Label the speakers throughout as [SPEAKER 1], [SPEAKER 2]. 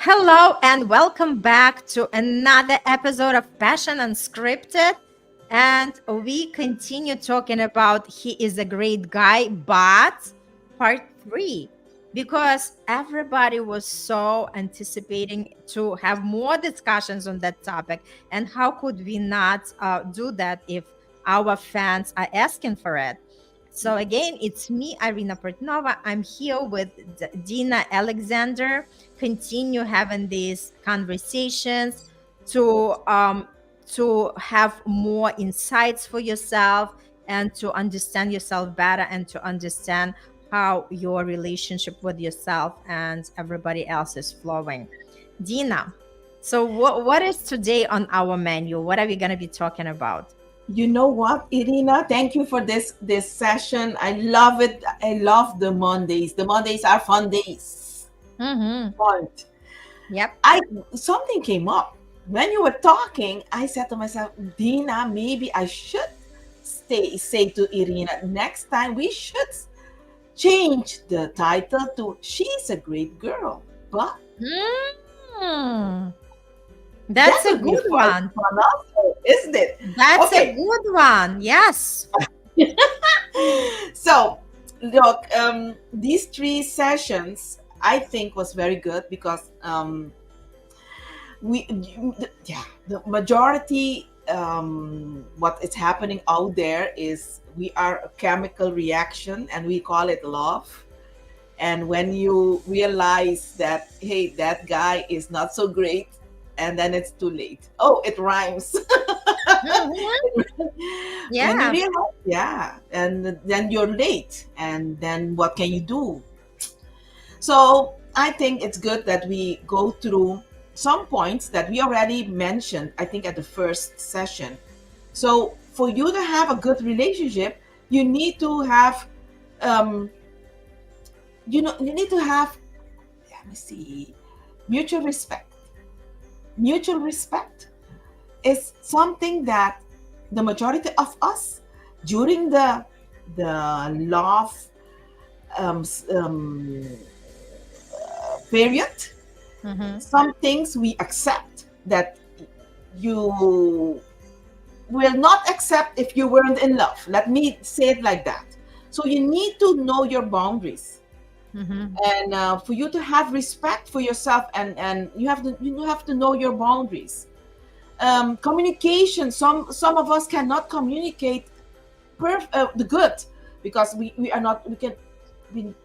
[SPEAKER 1] Hello and welcome back to another episode of Passion Unscripted. And we continue talking about He is a Great Guy, but part three, because everybody was so anticipating to have more discussions on that topic. And how could we not do that if our fans are asking for it? So again, it's me, Irina Portnova. I'm here with Dina Alexander. Continue having these conversations to have more insights for yourself and to understand yourself better and to understand how your relationship with yourself and everybody else is flowing. Dina, so what is today on our menu? What are we going to be talking about?
[SPEAKER 2] You know what, Irina? Thank you for this session. I love it. I love the Mondays. The Mondays are fun days.
[SPEAKER 1] Mm-hmm.
[SPEAKER 2] Fun.
[SPEAKER 1] Yep.
[SPEAKER 2] Something came up when you were talking. I said to myself, Dina, maybe I should say to Irina next time we should change the title to "She's a Great Girl." But
[SPEAKER 1] That's
[SPEAKER 2] that
[SPEAKER 1] a
[SPEAKER 2] would be
[SPEAKER 1] good one.
[SPEAKER 2] fun also, isn't it?
[SPEAKER 1] That's a
[SPEAKER 2] Okay.
[SPEAKER 1] good one. Yes.
[SPEAKER 2] So look, these three sessions I think was very good because the majority what is happening out there is we are a chemical reaction and we call it love. And when you realize that, hey, that guy is not so great, and then it's too late. Oh, it rhymes.
[SPEAKER 1] Mhm.
[SPEAKER 2] When you
[SPEAKER 1] Yeah.
[SPEAKER 2] realize, yeah, and then you're late, and then what can you do? So I think it's good that we go through some points that we already mentioned, I think, at the first session. So for you to have a good relationship, you need to have, um, you need to have, let me see, mutual respect. Mutual respect is something that the majority of us during the love um, s- um, period,
[SPEAKER 1] Mm-hmm.
[SPEAKER 2] some things we accept that you will not accept if you weren't in love. Let me say it like that. So you need to know your boundaries,
[SPEAKER 1] Mm-hmm.
[SPEAKER 2] and for you to have respect for yourself, and you have to know your boundaries. Communication. Some of us cannot communicate the good because we are not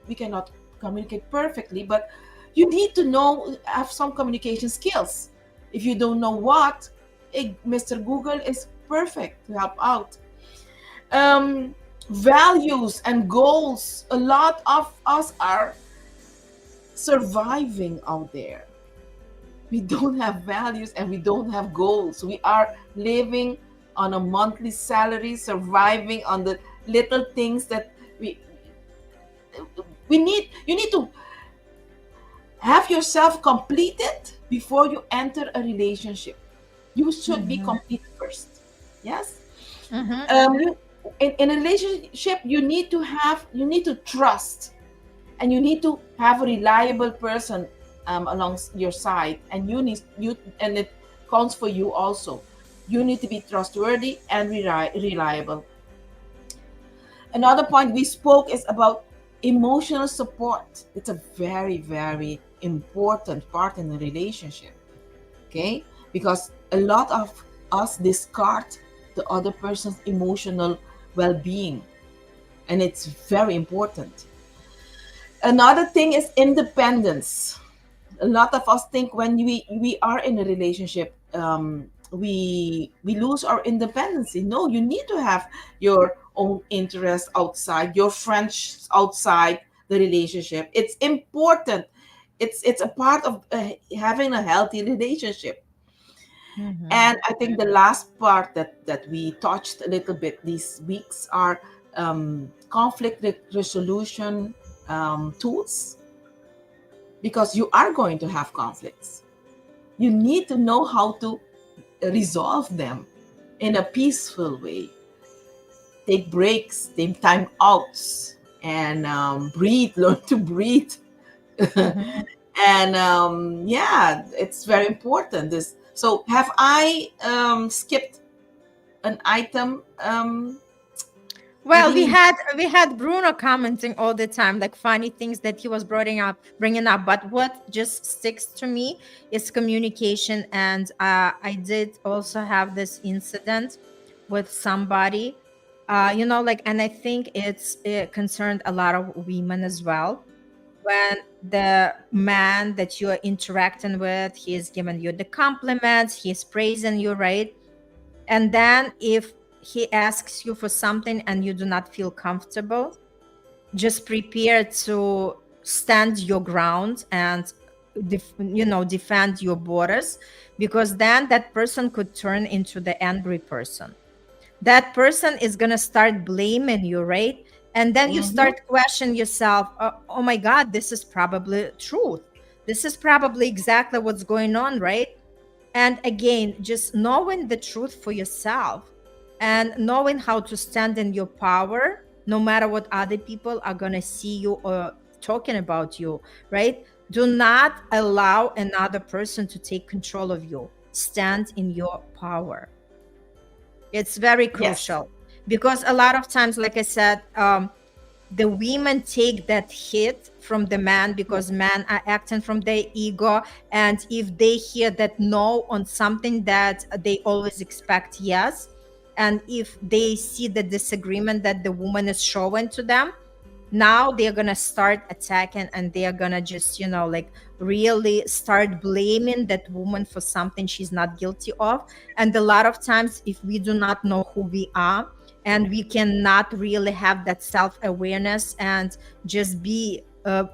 [SPEAKER 2] we cannot communicate perfectly, but you need to know have some communication skills. If you don't know what, Mr. Google is perfect to help out. um, Values and goals. A lot of us are surviving out there. We don't have values and we don't have goals. We are living on a monthly salary, surviving on the little things that we you need to have yourself completed before you enter a relationship. You should be
[SPEAKER 1] Mm-hmm.
[SPEAKER 2] complete first. Yes.
[SPEAKER 1] Mm-hmm.
[SPEAKER 2] You, in a relationship, you need to trust, and you need to have a reliable person along your side, and and it counts for you also. You need to be trustworthy and reliable. Another point we spoke is about emotional support. It's a very, very important part in a relationship. Okay, because a lot of us discard the other person's emotional well-being, and it's very important. Another thing is independence. A lot of us think when we are in a relationship, we lose our independence. No, you need to have your own interests outside, your friends outside the relationship. It's important. It's a part of having a healthy relationship.
[SPEAKER 1] Mm-hmm.
[SPEAKER 2] And I think the last part that we touched a little bit these weeks are conflict resolution tools, because you are going to have conflicts. You need to know how to resolve them in a peaceful way. Take breaks, take time outs, and breathe, learn to breathe.
[SPEAKER 1] Mm-hmm.
[SPEAKER 2] And yeah, it's very important. This. So have I skipped an item,
[SPEAKER 1] Well, we
[SPEAKER 2] Irene?
[SPEAKER 1] had we had Bruno commenting all the time, like funny things that he was bringing up. But what just sticks to me is communication. And I did also have this incident with somebody, like, and I think it concerned a lot of women as well. When the man that you are interacting with, he's giving you the compliments, he's praising you, right? And then if he asks you for something and you do not feel comfortable, just prepare to stand your ground and defend your borders, because then that person could turn into the angry person. That person is going to start blaming you, right? And then you
[SPEAKER 2] Mm-hmm.
[SPEAKER 1] start questioning yourself, oh my god, this is probably truth, this is probably exactly what's going on, right? And again, just knowing the truth for yourself and knowing how to stand in your power, no matter what other people are going to see you or talking about you, right? Do not allow another person to take control of you. Stand in your power. It's very
[SPEAKER 2] Yes.
[SPEAKER 1] crucial, because a lot of times, like I said, the women take that hit from the man
[SPEAKER 2] Yes.
[SPEAKER 1] because men are acting from their ego. And if they hear that no on something that they always expect yes, and if they see the disagreement that the woman is showing to them, now they're gonna start attacking, and they're gonna just like really start blaming that woman for something she's not guilty of. And a lot of times, if we do not know who we are, and we cannot really have that self-awareness and just be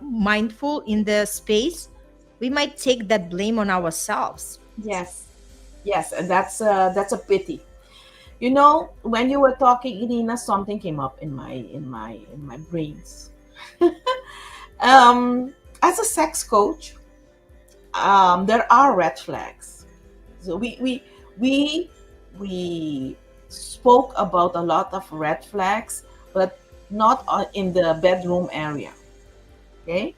[SPEAKER 1] mindful in the space, we might take that blame on ourselves.
[SPEAKER 2] Yes. Yes, and that's a pity. You know, when you were talking, Irina, something came up in my brains. As a sex coach, there are red flags. So we we spoke about a lot of red flags, but not in the bedroom area. Okay,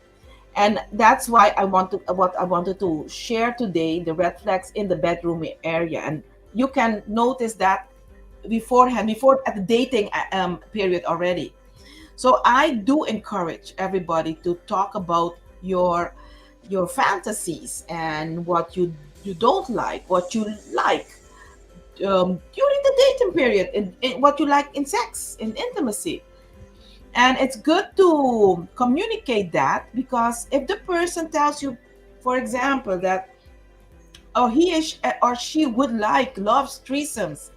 [SPEAKER 2] and that's why I wanted to share today, the red flags in the bedroom area. And you can notice that beforehand, before at the dating period already. So I do encourage everybody to talk about your fantasies and what you don't like, what you like during the dating period, in what you like in sex, in intimacy. And it's good to communicate that, because if the person tells you, for example, that or she would like, loves threesomes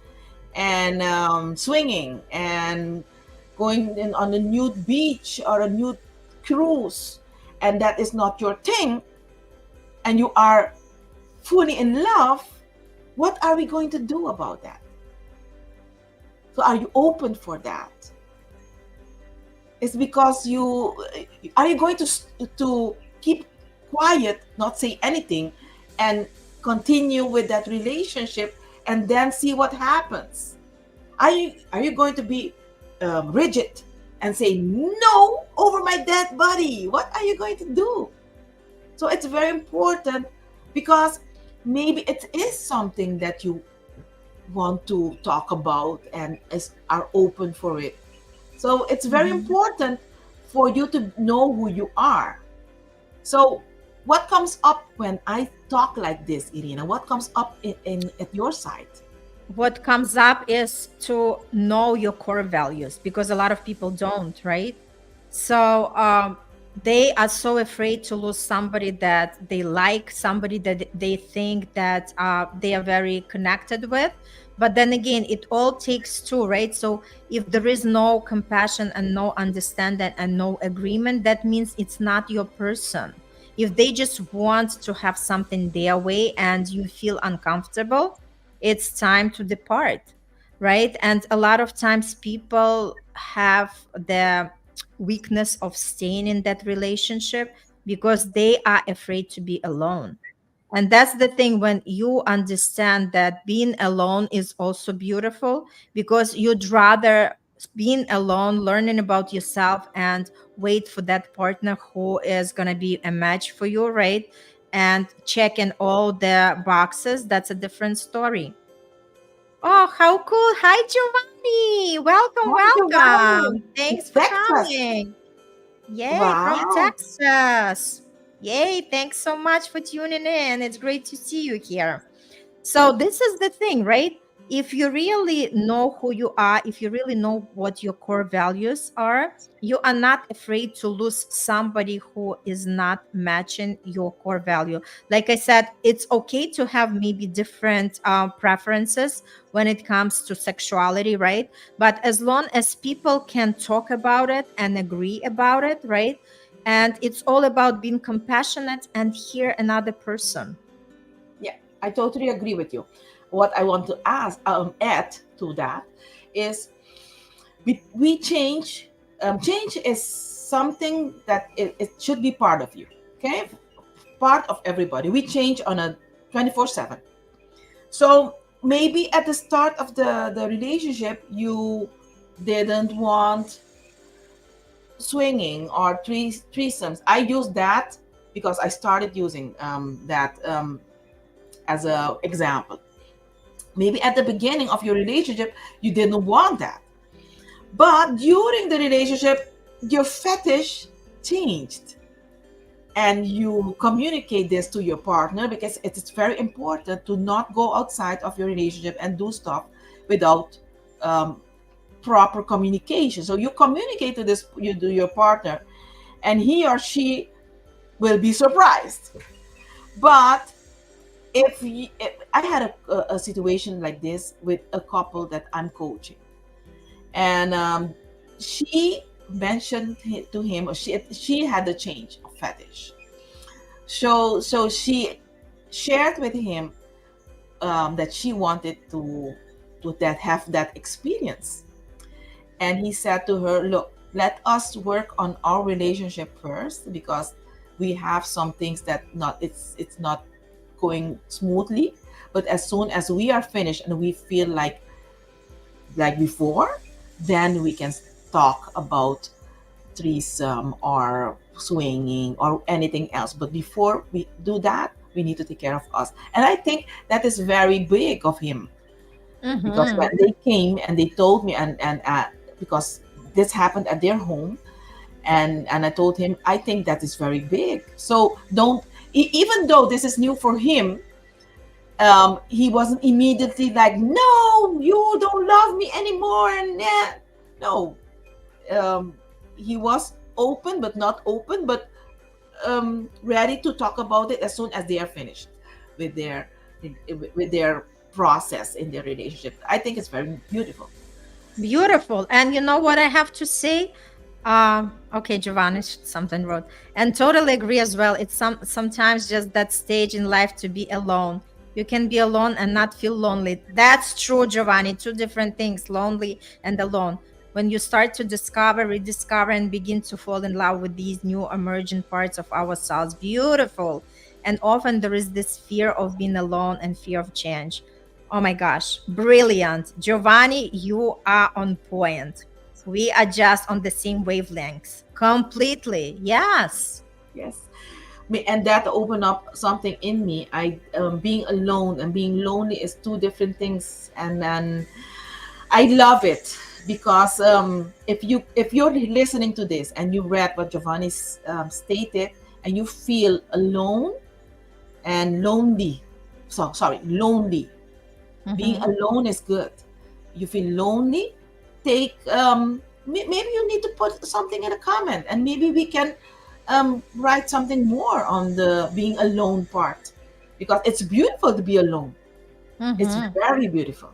[SPEAKER 2] and swinging and going in on a nude beach or a nude cruise, and that is not your thing, and you are fully in love, what are we going to do about that? So are you open for that? It's because you are you going to keep quiet, not say anything, and continue with that relationship, and then see what happens? Are you going to be rigid and say no over my dead body? What are you going to do? So it's very important, because maybe it is something that you want to talk about and are open for it. So it's very
[SPEAKER 1] Mhm.
[SPEAKER 2] important for you to know who you are. So what comes up when I talk like this, Irina? What comes up in at your side?
[SPEAKER 1] What comes up is to know your core values, because a lot of people don't, right? So they are so afraid to lose somebody that they like, somebody that they think that they are very connected with. But then again, it all takes two, right? So if there is no compassion and no understanding and no agreement, that means it's not your person. If they just want to have something their way and you feel uncomfortable, it's time to depart, right? And a lot of times people have the weakness of staying in that relationship because they are afraid to be alone. And that's the thing, when you understand that being alone is also beautiful, because you'd rather being alone, learning about yourself, and wait for that partner who is going to be a match for you, right? And checking all the boxes, that's a different story. Oh, how cool. Hi, Giovanni. Welcome,
[SPEAKER 2] Hi, Giovanni.
[SPEAKER 1] welcome.
[SPEAKER 2] In
[SPEAKER 1] Thanks for
[SPEAKER 2] Texas.
[SPEAKER 1] coming. Yay, from
[SPEAKER 2] Wow.
[SPEAKER 1] Texas. Yay, thanks so much for tuning in. It's great to see you here. So this is the thing, right? If you really know who you are, if you really know what your core values are, you are not afraid to lose somebody who is not matching your core value. Like I said, it's okay to have maybe different preferences when it comes to sexuality, right? But as long as people can talk about it and agree about it, right? And it's all about being compassionate and hear another person.
[SPEAKER 2] Yeah, I totally agree with you. What I want to add to that is we change. Change is something that it should be part of you. Okay, part of everybody. We change on a 24/7. So maybe at the start of the relationship, you didn't want swinging or threesomes. I use that because I started using that as a example. Maybe at the beginning of your relationship, you didn't want that. But during the relationship, your fetish changed. And you communicate this to your partner because it is very important to not go outside of your relationship and do stuff without um, proper communication. So you communicate to your partner, and he or she will be surprised. But if I had a situation like this with a couple that I'm coaching, and she mentioned to him, or she had a change of fetish. So she shared with him that she wanted to that have that experience, and he said to her, "Look, let us work on our relationship first because we have some things that not it's not going smoothly. But as soon as we are finished and we feel like before, then we can talk about threesome or swinging or anything else. But before we do that, we need to take care of us." And I think that is very big of him because
[SPEAKER 1] Mm-hmm.
[SPEAKER 2] when they came and they told me, and because this happened at their home, and I told him, I think that is very big. So don't even though this is new for him, he wasn't immediately like, "No, you don't love me anymore." And no, um, he was open, but not open, but ready to talk about it as soon as they are finished with their process in their relationship. I think it's very beautiful.
[SPEAKER 1] Beautiful. And you know what I have to say? Okay, Giovanni, something wrote. And totally agree as well. It's sometimes just that stage in life to be alone. You can be alone and not feel lonely. That's true, Giovanni. Two different things, lonely and alone. When you start to discover, rediscover, and begin to fall in love with these new emerging parts of ourselves, beautiful. And often there is this fear of being alone and fear of change. Oh my gosh, brilliant. Giovanni, you are on point. We are just on the same wavelengths. Completely. Yes.
[SPEAKER 2] Yes. And that opened up something in me. I being alone and being lonely is two different things, and then I love it because if you're listening to this and you read what Giovanni stated, and you feel alone and lonely, so sorry, lonely. Being
[SPEAKER 1] Hmm.
[SPEAKER 2] alone is good. You feel lonely, take maybe you need to put something in a comment, and maybe we can write something more on the being alone part, because it's beautiful to be alone. It's
[SPEAKER 1] Hmm.
[SPEAKER 2] very beautiful.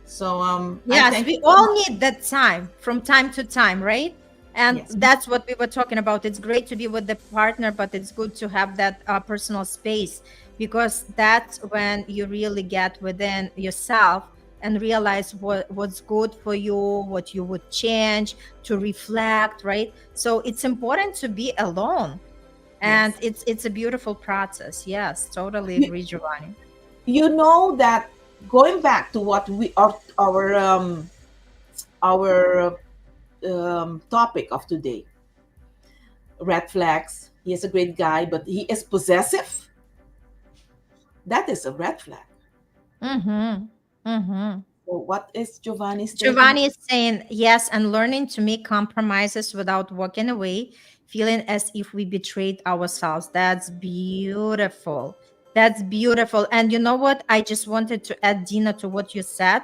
[SPEAKER 2] So I
[SPEAKER 1] Yes,
[SPEAKER 2] thank
[SPEAKER 1] we
[SPEAKER 2] you so
[SPEAKER 1] all
[SPEAKER 2] much.
[SPEAKER 1] need that time from time to time, right? And
[SPEAKER 2] Yes.
[SPEAKER 1] that's what we were talking about. It's great to be with the partner, but it's good to have that personal space, because that's when you really get within yourself and realize what's good for you, what you would change, to reflect, right? So it's important to be alone, and
[SPEAKER 2] Yes.
[SPEAKER 1] it's a beautiful process. Yes, totally
[SPEAKER 2] you,
[SPEAKER 1] agree, Giovanni.
[SPEAKER 2] you know that going back to what we our our topic of today. Red flags. He is a great guy, but he is possessive. That is a red flag.
[SPEAKER 1] Mm-hmm. Mm-hmm.
[SPEAKER 2] So what is Giovanni's take on
[SPEAKER 1] Giovanni is saying yes, and learning to make compromises without walking away, feeling as if we betrayed ourselves. That's beautiful. That's beautiful. And you know what? I just wanted to add, Dina, to what you said.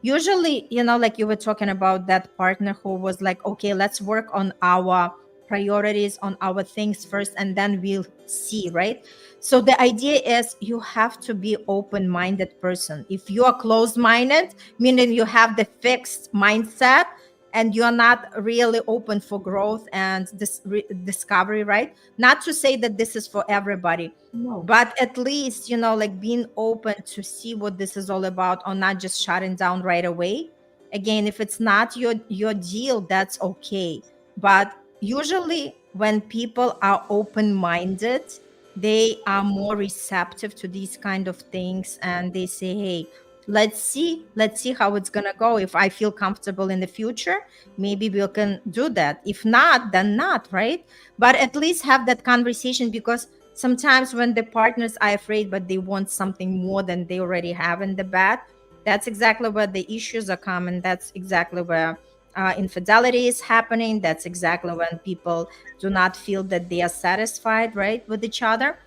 [SPEAKER 1] Usually, like you were talking about that partner who was like, okay, let's work on our priorities, on our things first, and then we'll see, right? So the idea is you have to be open-minded person. If you are closed-minded, meaning you have the fixed mindset and you're not really open for growth and this discovery, right? Not to say that this is for everybody,
[SPEAKER 2] no?
[SPEAKER 1] but at least, like being open to see what this is all about, or not just shutting down right away. Again, if it's not your deal, that's okay. But usually when people are open-minded, they are more receptive to these kind of things, and they say, hey, let's see how it's gonna go. If I feel comfortable in the future, maybe we can do that. If not, then not, right? But at least have that conversation, because sometimes when the partners are afraid but they want something more than they already have in the bed, that's exactly where the issues are coming. That's exactly where infidelity is happening. That's exactly when people do not feel that they are satisfied, right, with each other.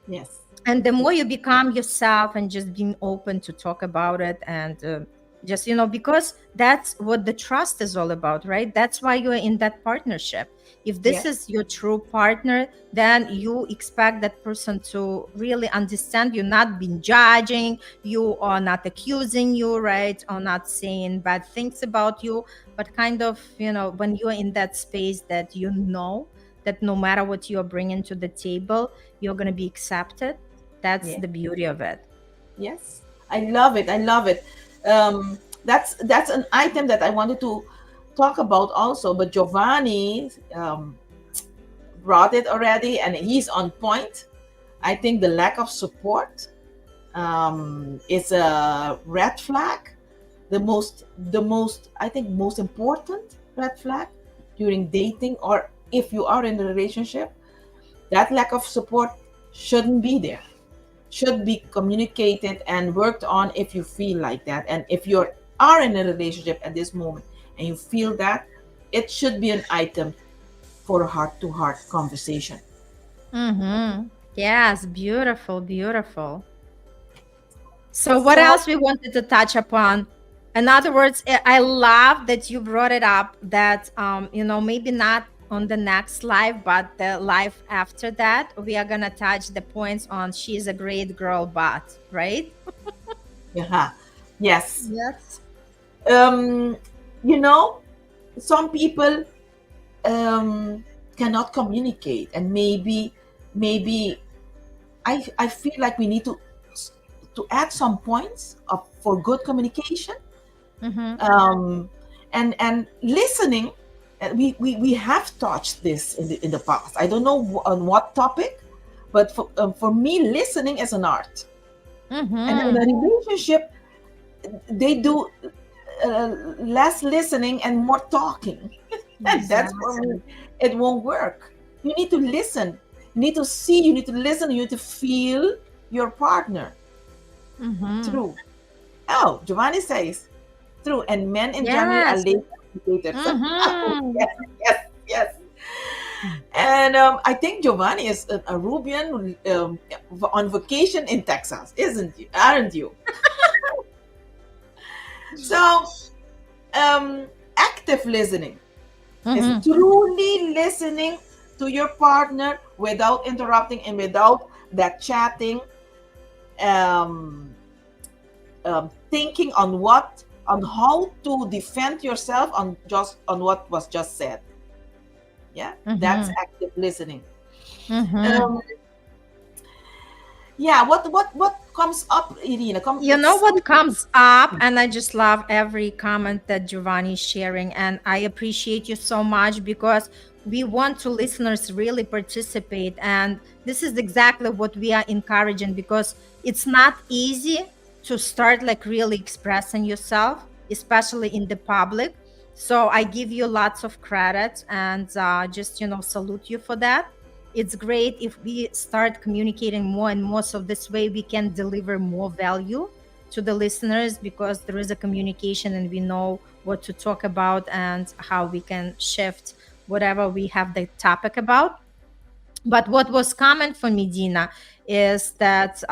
[SPEAKER 2] Yes.
[SPEAKER 1] And the more you become yourself and just being open to talk about it, and just because that's what the trust is all about, right? That's why you're in that partnership. If this
[SPEAKER 2] Yes.
[SPEAKER 1] is your true partner, then you expect that person to really understand you, not being judging you, or not accusing you, right, or not saying bad things about you, but kind of when you're in that space, that that no matter what you're bringing to the table, you're going to be accepted. That's
[SPEAKER 2] Yeah.
[SPEAKER 1] the beauty of it.
[SPEAKER 2] Yes. I love it. I love it. That's an item that I wanted to talk about also, but Giovanni brought it already, and he's on point. I think the lack of support is a red flag. The most I think most important red flag during dating, or if you are in a relationship. That lack of support shouldn't be there. Should be communicated and worked on if you feel like that. And if you are in a relationship at this moment and you feel that, it should be an item for a heart-to-heart conversation.
[SPEAKER 1] Mm-hmm. Yes, beautiful, beautiful. So what
[SPEAKER 2] So
[SPEAKER 1] else we wanted to touch upon? In other words, I love that you brought it up, that maybe not on the next live, but the live after that, we are gonna touch the points on she's a great girl, but right?
[SPEAKER 2] yeah, yes.
[SPEAKER 1] Yes.
[SPEAKER 2] Um, you know, some people cannot communicate, and maybe I feel like we need to add some points for good communication,
[SPEAKER 1] Mm-hmm.
[SPEAKER 2] and listening. We have touched this in the past. I don't know on what topic, but for me, listening is an art. And in
[SPEAKER 1] Mm-hmm.
[SPEAKER 2] a relationship, they do less listening and more talking. And that's for me, it won't work. You need to listen. You need to see. You need to listen. You need to feel your partner.
[SPEAKER 1] Mm-hmm.
[SPEAKER 2] True. Oh, Giovanni says true. And men in general are
[SPEAKER 1] Yes.
[SPEAKER 2] late communicators.
[SPEAKER 1] Mm-hmm.
[SPEAKER 2] Yes, yes, yes. And I think Giovanni is a Rubian on vacation in Texas, isn't you? Aren't you? So, active listening is
[SPEAKER 1] Mm-hmm.
[SPEAKER 2] truly listening to your partner without interrupting and without that chatting, um, thinking on how to defend yourself on what was just said. Yeah, that's
[SPEAKER 1] Mm-hmm.
[SPEAKER 2] active listening.
[SPEAKER 1] Mm-hmm.
[SPEAKER 2] Um, yeah, what comes up, Irina?
[SPEAKER 1] You know what comes up, and I just love every comment that Giovanni is sharing, and I appreciate you so much, because we want to listeners really participate, and this is exactly what we are encouraging, because it's not easy to start like really expressing yourself, especially in the public. So I give you lots of credit, and just, salute you for that. It's great if we start communicating more and more. So this way we can deliver more value to the listeners, because there is a communication and we know what to talk about and how we can shift whatever we have the topic about. But what was common for me, Dina, is that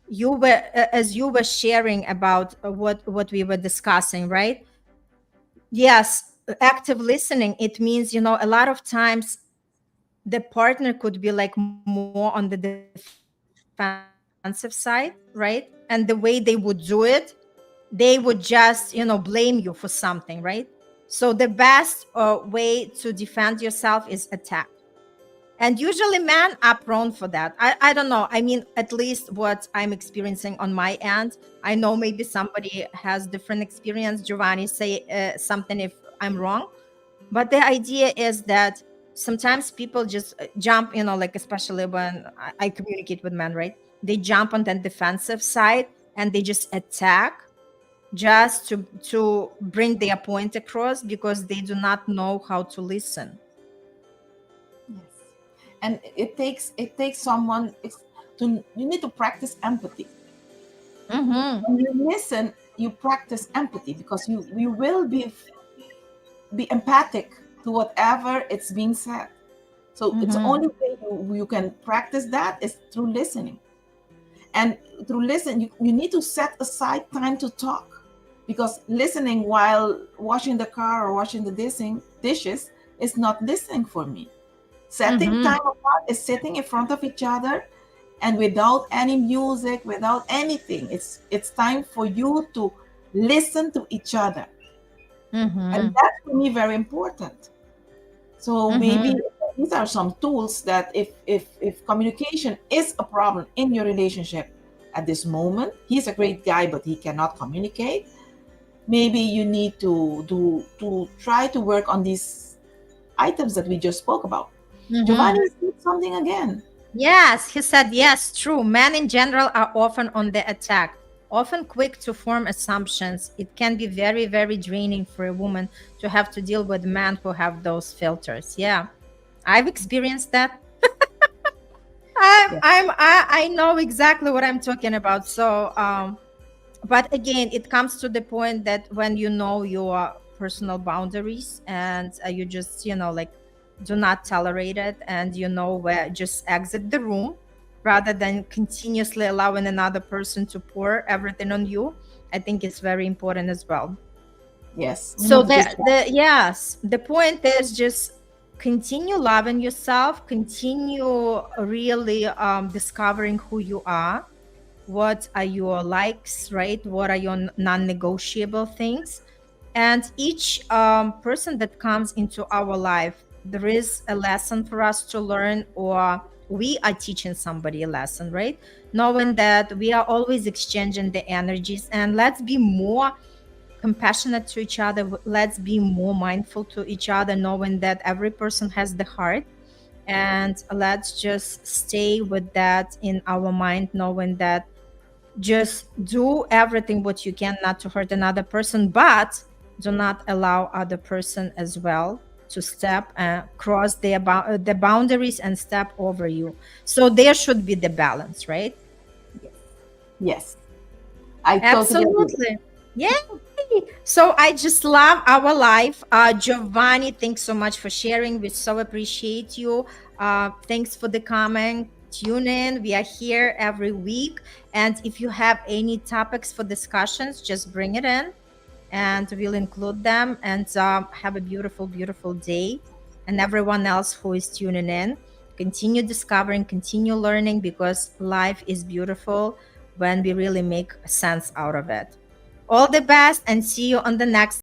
[SPEAKER 1] you were as you were sharing about what we were discussing, right? Yes, active listening, it means, a lot of times the partner could be like more on the defensive side, right? And the way they would do it, they would just, blame you for something, right? So the best way to defend yourself is attack. And usually men are prone for that. I don't know. I mean, at least what I'm experiencing on my end. I know maybe somebody has different experience. Giovanni, say something if I'm wrong. But the idea is that sometimes people just jump, like especially when I communicate with men, right? They jump on the defensive side and they just attack just to bring their point across, because they do not know how to listen.
[SPEAKER 2] Yes. And it takes someone to you need to practice empathy.
[SPEAKER 1] Mm-hmm.
[SPEAKER 2] When you listen, you practice empathy, because you will be empathic to whatever it's being said. So it's the
[SPEAKER 1] Mm-hmm.
[SPEAKER 2] only way you can practice that is through listening. And through listen, you need to set aside time to talk, because listening while washing the car or washing the dishes is not listening for me. Setting
[SPEAKER 1] Mm-hmm.
[SPEAKER 2] time apart is sitting in front of each other, and without any music, without anything. It's time for you to listen to each other. And
[SPEAKER 1] Mm-hmm.
[SPEAKER 2] that's for me very important. So maybe
[SPEAKER 1] Mm-hmm.
[SPEAKER 2] these are some tools that if communication is a problem in your relationship at this moment, he's a great guy, but he cannot communicate. Maybe you need to try to work on these items that we just spoke about.
[SPEAKER 1] Mm-hmm.
[SPEAKER 2] Giovanni said something again.
[SPEAKER 1] Yes, he said, yes, true. Men in general are often on the attack, often quick to form assumptions. It can be very, very draining for a woman to have to deal with men who have those filters. Yeah, I've experienced that.
[SPEAKER 2] Yeah.
[SPEAKER 1] I know exactly what I'm talking about. So, but again, it comes to the point that when you know your personal boundaries, and you just, like, do not tolerate it, and where, just exit the room rather than continuously allowing another person to pour everything on you. I think it's very important as well.
[SPEAKER 2] Yes. We
[SPEAKER 1] So
[SPEAKER 2] need to just
[SPEAKER 1] the point is just continue loving yourself, continue really discovering who you are, what are your likes, right? What are your non-negotiable things? And each person that comes into our life, there is a lesson for us to learn, or we are teaching somebody a lesson, right? Knowing that we are always exchanging the energies, and let's be more compassionate to each other. Let's be more mindful to each other, knowing that every person has the heart. And let's just stay with that in our mind, knowing that just do everything what you can not to hurt another person, but do not allow other person as well to step cross the boundaries and step over you. So there should be the balance, right?
[SPEAKER 2] yes. I totally agree.
[SPEAKER 1] Absolutely. Yay! So I just love our life. Giovanni, thanks so much for sharing. We so appreciate you. Thanks for the comment. Tune in. We are here every week. And if you have any topics for discussions, just bring it in and we'll include them. And have a beautiful, beautiful day. And everyone else who is tuning in, continue discovering, continue learning, because life is beautiful when we really make sense out of it. All the best, and see you on the next